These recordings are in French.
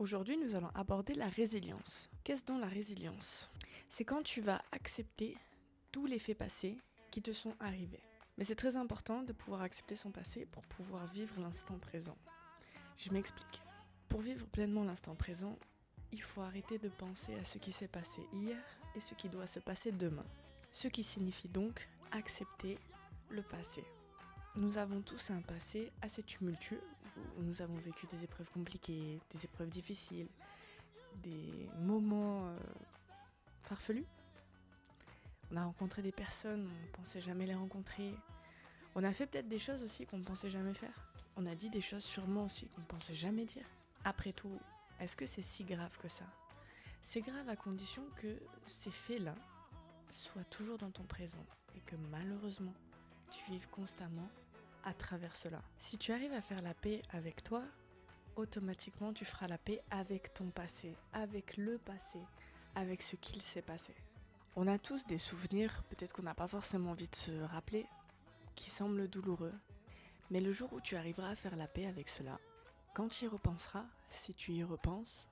Aujourd'hui, nous allons aborder la résilience. Qu'est-ce donc la résilience? C'est quand tu vas accepter tous les faits passés qui te sont arrivés. Mais c'est très important de pouvoir accepter son passé pour pouvoir vivre l'instant présent. Je m'explique. Pour vivre pleinement l'instant présent, il faut arrêter de penser à ce qui s'est passé hier et ce qui doit se passer demain. Ce qui signifie donc accepter le passé. Nous avons tous un passé assez tumultueux, où nous avons vécu des épreuves compliquées, des épreuves difficiles, des moments farfelus. On a rencontré des personnes, on ne pensait jamais les rencontrer. On a fait peut-être des choses aussi qu'on ne pensait jamais faire. On a dit des choses sûrement aussi qu'on ne pensait jamais dire. Après tout, est-ce que c'est si grave que ça? C'est grave à condition que ces faits-là soient toujours dans ton présent et que malheureusement, tu vives constamment à travers cela. Si tu arrives à faire la paix avec toi, automatiquement tu feras la paix avec ton passé, avec le passé, avec ce qu'il s'est passé. On a tous des souvenirs, peut-être qu'on n'a pas forcément envie de se rappeler, qui semblent douloureux. Mais le jour où tu arriveras à faire la paix avec cela, quand tu y repenseras, si tu y repenses,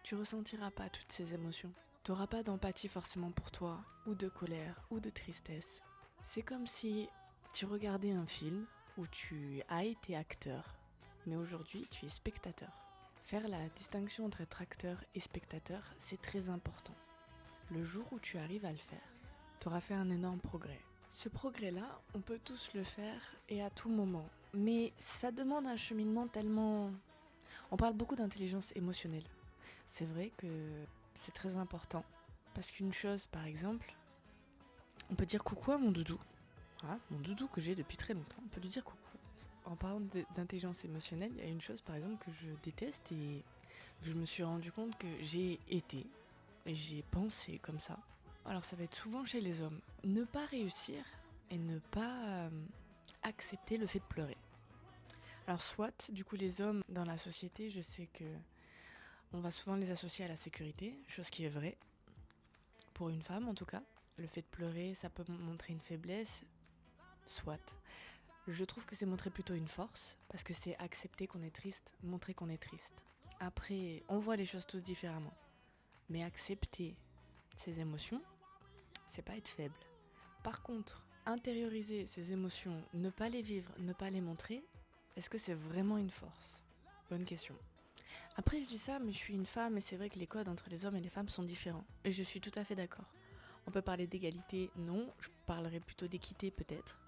tu ressentiras pas toutes ces émotions. Tu n'auras pas d'empathie forcément pour toi, ou de colère, ou de tristesse. C'est comme si tu regardais un film où tu as été acteur, mais aujourd'hui tu es spectateur. Faire la distinction entre être acteur et spectateur, c'est très important. Le jour où tu arrives à le faire, tu auras fait un énorme progrès. Ce progrès-là, on peut tous le faire et à tout moment. Mais ça demande un cheminement tellement... On parle beaucoup d'intelligence émotionnelle. C'est vrai que c'est très important. Parce qu'une chose, par exemple, on peut dire coucou à mon doudou. Voilà, mon doudou que j'ai depuis très longtemps, on peut lui dire coucou. En parlant d'intelligence émotionnelle, il y a une chose par exemple que je déteste et je me suis rendu compte que j'ai été et j'ai pensé comme ça. Alors ça va être souvent chez les hommes. Ne pas réussir et ne pas accepter le fait de pleurer. Alors soit, du coup les hommes dans la société, je sais que on va souvent les associer à la sécurité, chose qui est vraie. Pour une femme en tout cas, le fait de pleurer, ça peut montrer une faiblesse, soit. Je trouve que c'est montrer plutôt une force, parce que c'est accepter qu'on est triste, montrer qu'on est triste. Après, on voit les choses tous différemment. Mais accepter ses émotions, c'est pas être faible. Par contre, intérioriser ses émotions, ne pas les vivre, ne pas les montrer, est-ce que c'est vraiment une force? Bonne question. Après, je dis ça, mais je suis une femme et c'est vrai que les codes entre les hommes et les femmes sont différents. Et je suis tout à fait d'accord. On peut parler d'égalité, non. Je parlerais plutôt d'équité, peut-être.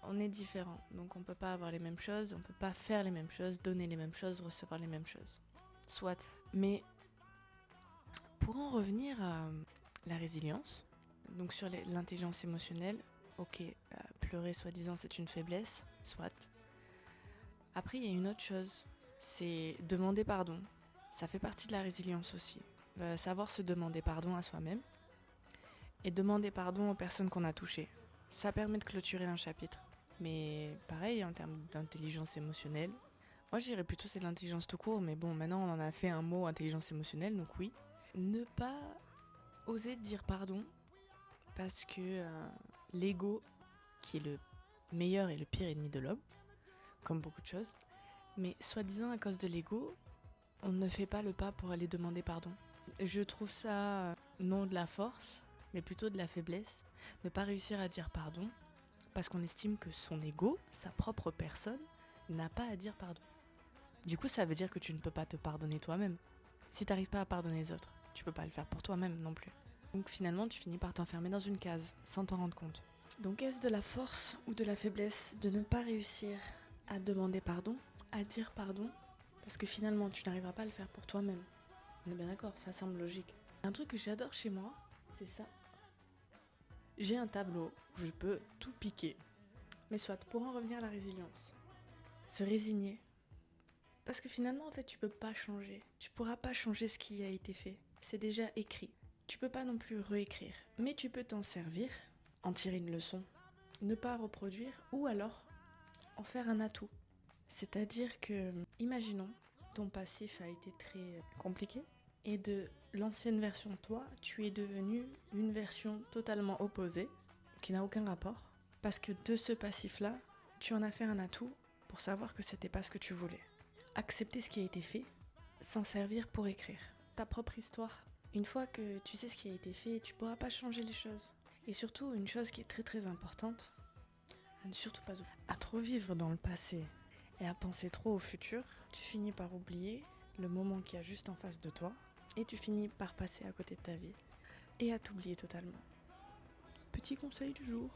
On est différents, donc on peut pas avoir les mêmes choses, on peut pas faire les mêmes choses, donner les mêmes choses, recevoir les mêmes choses. Soit. Mais pour en revenir à la résilience, donc sur l'intelligence émotionnelle, ok, pleurer soi-disant c'est une faiblesse, soit. Après il y a une autre chose, c'est demander pardon. Ça fait partie de la résilience aussi. Savoir se demander pardon à soi-même et demander pardon aux personnes qu'on a touchées. Ça permet de clôturer un chapitre. Mais pareil, en termes d'intelligence émotionnelle, moi j'irais plutôt c'est de l'intelligence tout court, mais bon, maintenant on en a fait un mot intelligence émotionnelle, donc oui. Ne pas oser dire pardon, parce que l'ego, qui est le meilleur et le pire ennemi de l'homme, comme beaucoup de choses, mais soi-disant à cause de l'ego, on ne fait pas le pas pour aller demander pardon. Je trouve ça non de la force, mais plutôt de la faiblesse, ne pas réussir à dire pardon, parce qu'on estime que son ego, sa propre personne, n'a pas à dire pardon. Du coup, ça veut dire que tu ne peux pas te pardonner toi-même. Si t'arrives pas à pardonner les autres, tu peux pas le faire pour toi-même non plus. Donc finalement, tu finis par t'enfermer dans une case, sans t'en rendre compte. Donc est-ce de la force ou de la faiblesse de ne pas réussir à demander pardon, à dire pardon, parce que finalement, tu n'arriveras pas à le faire pour toi-même. On est bien d'accord, ça semble logique. Un truc que j'adore chez moi, c'est ça. J'ai un tableau où je peux tout piquer. Mais soit, pour en revenir à la résilience, se résigner. Parce que finalement, en fait, tu peux pas changer. Tu pourras pas changer ce qui a été fait. C'est déjà écrit. Tu peux pas non plus réécrire. Mais tu peux t'en servir, en tirer une leçon, ne pas reproduire, ou alors en faire un atout. C'est-à-dire que, imaginons, ton passif a été très compliqué, et de l'ancienne version de toi, tu es devenu une version totalement opposée, qui n'a aucun rapport, parce que de ce passif-là, tu en as fait un atout pour savoir que c'était pas ce que tu voulais. Accepter ce qui a été fait s'en servir pour écrire ta propre histoire. Une fois que tu sais ce qui a été fait, tu pourras pas changer les choses. Et surtout, une chose qui est très très importante, à ne surtout pas oublier, à trop vivre dans le passé et à penser trop au futur, tu finis par oublier le moment qu'il y a juste en face de toi et tu finis par passer à côté de ta vie et à t'oublier totalement. Petit conseil du jour.